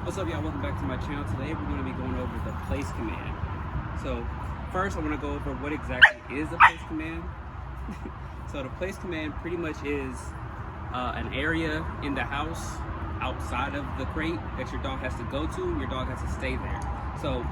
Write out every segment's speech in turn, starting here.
What's up, y'all? Welcome back to my channel. Today we're going to be going over the place command. So first I want to go over what exactly is a place command. So the place command pretty much is an area in the house outside of the crate that your dog has to go to, and your dog has to stay there. So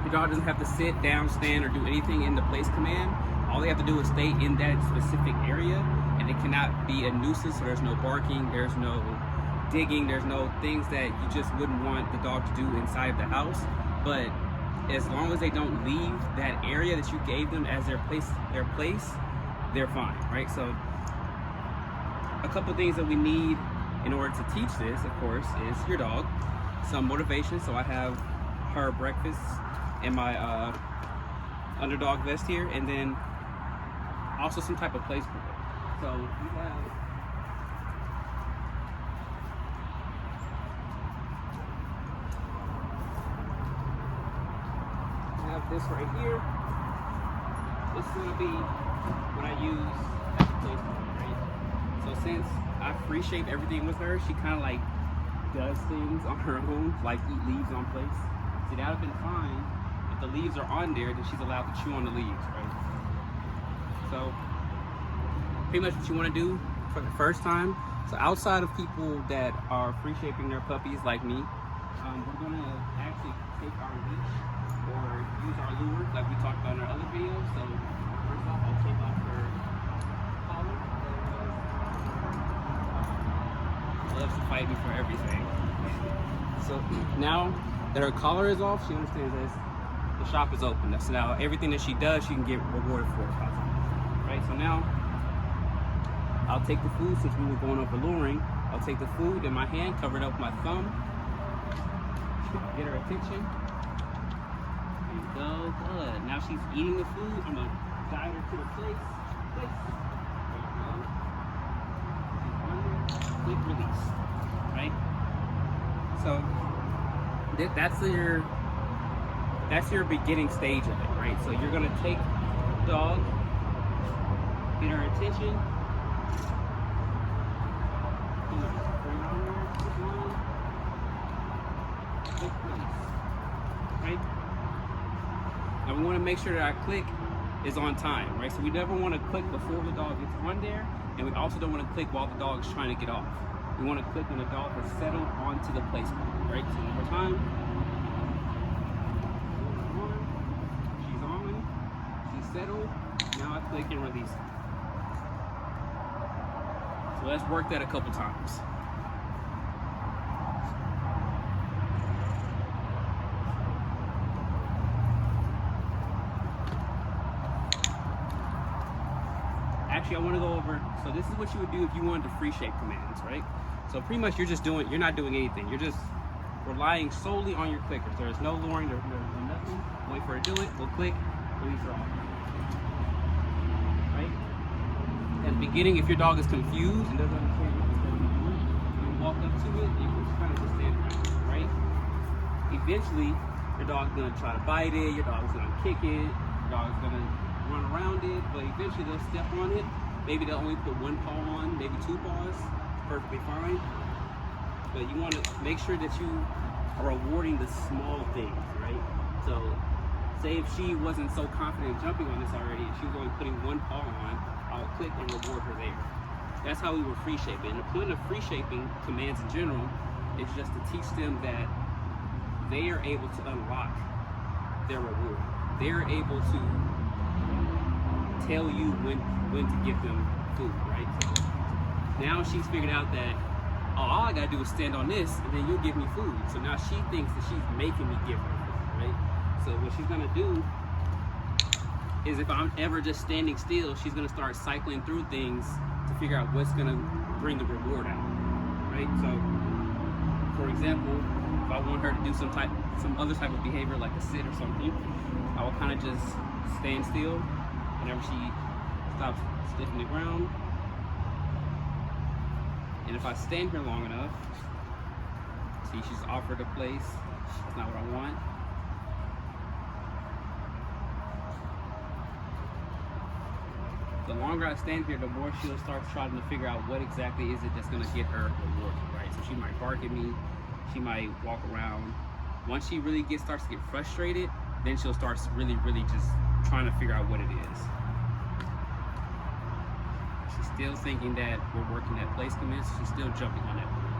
your dog doesn't have to sit down, stand, or do anything in the place command. All they have to do is stay in that specific area, and it cannot be a nuisance. So there's no barking, there's no digging, there's no things that you just wouldn't want the dog to do inside the house. But as long as they don't leave that area that you gave them as their place, they're fine, right? So a couple things that we need in order to teach this, of course, is your dog some motivation. So I have her breakfast in my underdog vest here, and then also some type of place for her. So we have this right here. This is going to be what I use as a place for her, right? So since I free shape everything with her, she kind of like does things on her own, like eat leaves on place. See, that would have been fine if the leaves are on there, then she's allowed to chew on the leaves, right? So pretty much what you want to do for the first time. So outside of people that are free shaping their puppies like me, we're going to actually take our leash or use our lure like we talked about in our other video. So first off, I'll take off her collar. She loves to fight me for everything. So now that her collar is off, she understands that the shop is open. So now everything that she does, she can get rewarded for it, right? So now I'll take the food, since we were going over luring. I'll take the food in my hand, cover it up with my thumb, get her attention. There you go, good. Now she's eating the food. I'm gonna guide her to the place. There you go. She's under, quick release, right? So that's your beginning stage of it, right? So you're gonna take the dog, get her attention. Right? Now we want to make sure that our click is on time, right? So we never want to click before the dog gets on there, and we also don't want to click while the dog is trying to get off. We want to click when the dog has settled onto the placement, right? So one more time. She's on. She's settled. Now I click and release. So let's work that a couple times. Actually, I want to go over, so this is what you would do if you wanted to free shape commands, right? So pretty much you're not doing anything. You're just relying solely on your clickers. There's no luring, there's nothing. Wait for her to do it, we'll click, release her off. Right? At the beginning, if your dog is confused and doesn't understand what you're supposed to do, you walk up to it and you can kind of just stand around, right? Eventually, your dog's gonna try to bite it, your dog's gonna kick it, your dog's gonna run around it, but eventually they'll step on it. Maybe they'll only put one paw on, maybe two paws. Perfectly fine. But you want to make sure that you are rewarding the small things, right? So say if she wasn't so confident jumping on this already and she was only putting one paw on, I'll click and reward her there. That's how we were free shaping. And the point of free shaping commands in general is just to teach them that they are able to unlock their reward. They're able to tell you when to give them food, right? So now she's figured out that, oh, all I gotta do is stand on this and then you'll give me food. So now she thinks that she's making me give her food, right? So what she's gonna do is, if I'm ever just standing still, she's gonna start cycling through things to figure out what's gonna bring the reward out, right? So for example, if I want her to do some other type of behavior like a sit or something, I will kind of just stand still whenever she stops sniffing the ground. And if I stand here long enough, see, she's offered a place. That's not what I want. The longer I stand here, the more she'll start trying to figure out what exactly is it that's going to get her reward, right? So she might bark at me, She might walk around. Once she really starts to get frustrated, then she'll start really just trying to figure out what it is. She's still thinking that we're working that place command, so she's still jumping on that board.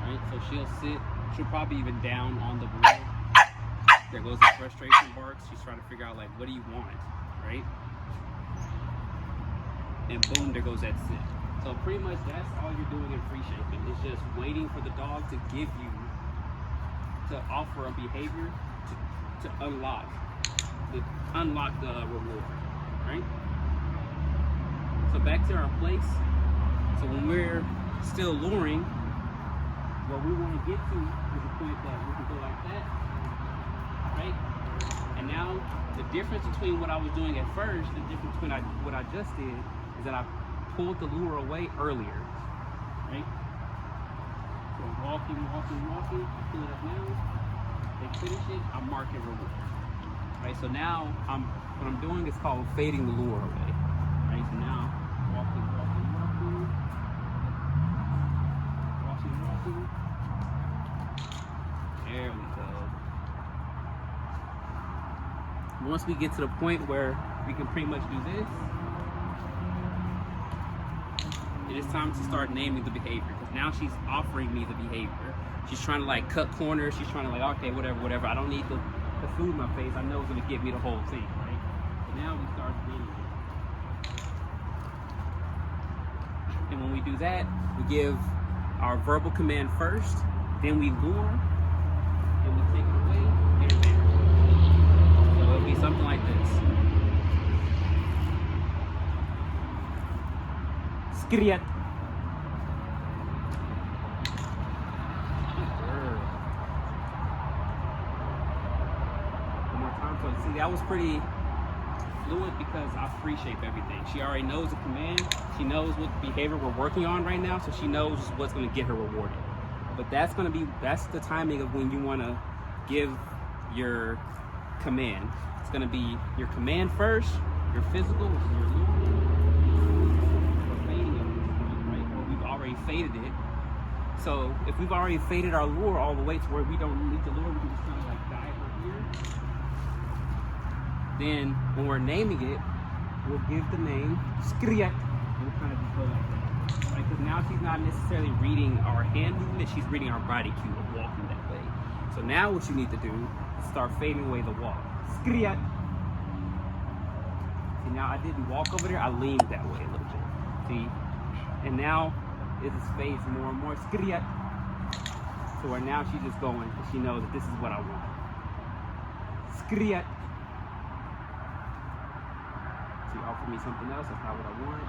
Right? So she'll sit, she'll probably even down on the board. There goes the frustration barks. She's trying to figure out, like, what do you want, right? And boom, there goes that sit. So pretty much that's all you're doing in free shaping. It's just waiting for the dog to give you, to offer a behavior to unlock the reward, right? So back to our place. So when we're still luring, what we want to get to is the point that we can go like that, right? And now the difference between what I was doing at first, the difference between what I just did, is that I pulled the lure away earlier, right? So walking, I pull it up now, they finish it, I'm marking reward. Right, so now what I'm doing is called fading the lure away. Right, so now walking. There we go. Once we get to the point where we can pretty much do this, it is time to start naming the behavior, because now she's offering me the behavior. She's trying to like cut corners. She's trying to like, okay, whatever. I don't need the food in my face. I know it's gonna get me the whole thing, right? So now we start naming it. And when we do that, we give our verbal command first, then we lure, and we take it away, and there. So it'll be something like this. Skriat. See, that was pretty fluid because I free shape everything. She already knows the command. She knows what behavior we're working on right now, so she knows what's going to get her rewarded. But that's the timing of when you want to give your command. It's going to be your command first, your physical, which is your lure. We're fading it at this point, right? Or we've already faded it. So if we've already faded our lure all the way to where we don't need the lure, we can just kind of like guide her here. Then when we're naming it, we'll give the name Skriat, and we'll kind of just go like that, right? Because now she's not necessarily reading our hand movement, she's reading our body cue of walking that way. So now what you need to do is start fading away the walk. Skriat. See, now I didn't walk over there, I leaned that way a little bit. See? And now it just fades more and more. Skriat. So where now she's just going, because she knows that this is what I want. Skriat. Offer me something else, that's not what I want.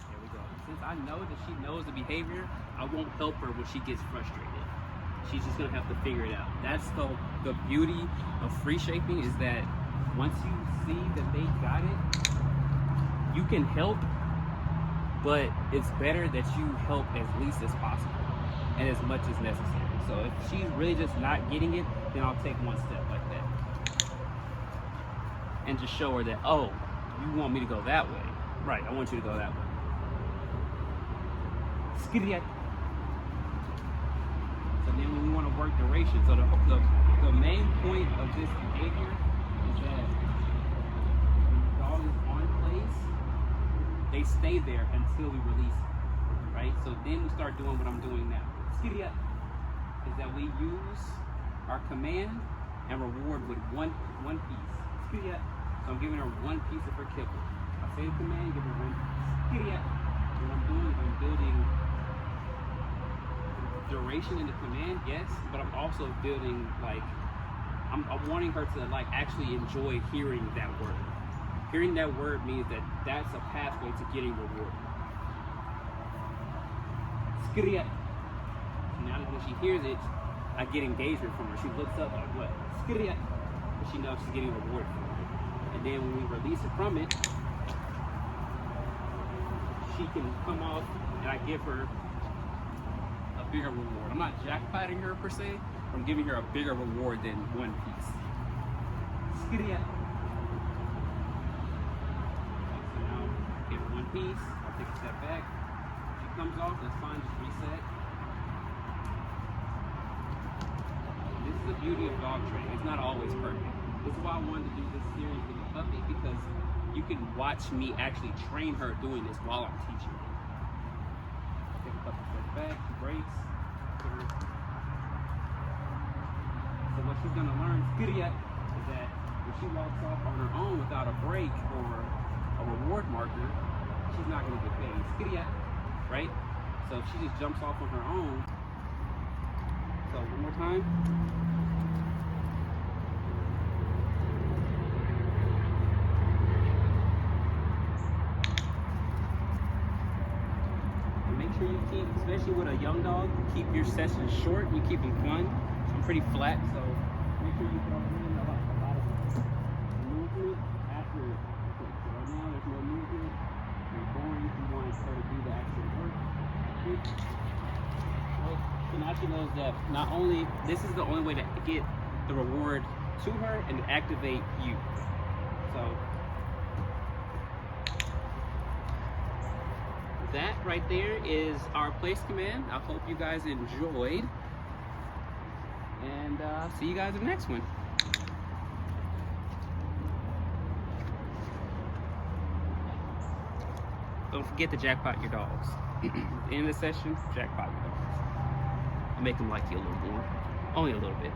There we go. Since I know that she knows the behavior, I won't help her when she gets frustrated. She's just gonna have to figure it out. That's the beauty of free shaping, is that once you see that they got it, you can help, but it's better that you help as least as possible and as much as necessary. So if she's really just not getting it, then I'll take one step like that and just show her that, oh, you want me to go that way. Right, I want you to go that way. Skriat. So then when we want to work duration, so the main point of this behavior is that when the dog is on place, they stay there until we release it, right? So then we start doing what I'm doing now. Skriat is that we use our command and reward with one piece. Skriat. So I'm giving her one piece of her kibble. I say the command, give her one piece. Skriat. What I'm doing is I'm building duration in the command, yes, but I'm also building, like, I'm wanting her to like actually enjoy hearing that word. Hearing that word means that that's a pathway to getting reward. Skriat. Now that when she hears it, I get engagement from her. She looks up like, what? Skriat. But she knows she's getting reward from it. And then when we release it from it, she can come off and I give her a bigger reward. I'm not jackpotting her per se, I'm giving her a bigger reward than one piece. Skriat. piece. I'll take a step back. If she comes off, that's fine, just reset. This is the beauty of dog training. It's not always perfect. This is why I wanted to do this series with the puppy, because you can watch me actually train her doing this while I'm teaching her. Take a couple steps back, brakes. So what she's gonna learn, is that when she walks off on her own without a break or a reward marker, she's not gonna get paid. Right? So if she just jumps off on her own. So one more time. And make sure you keep, especially with a young dog, keep your sessions short. You keep them fun. I'm pretty flat, so make sure you throw in a lot of movement after the click. So right now there's no movement. You're boring. You want her to do the actual work. Kanaki knows that not only, this is the only way to get the reward to her and to activate you. So that right there is our place command. I hope you guys enjoyed, and see you guys in the next one. Don't forget to jackpot your dogs. At the end of the session, jackpot your dogs. Make them like you a little more. Only a little bit.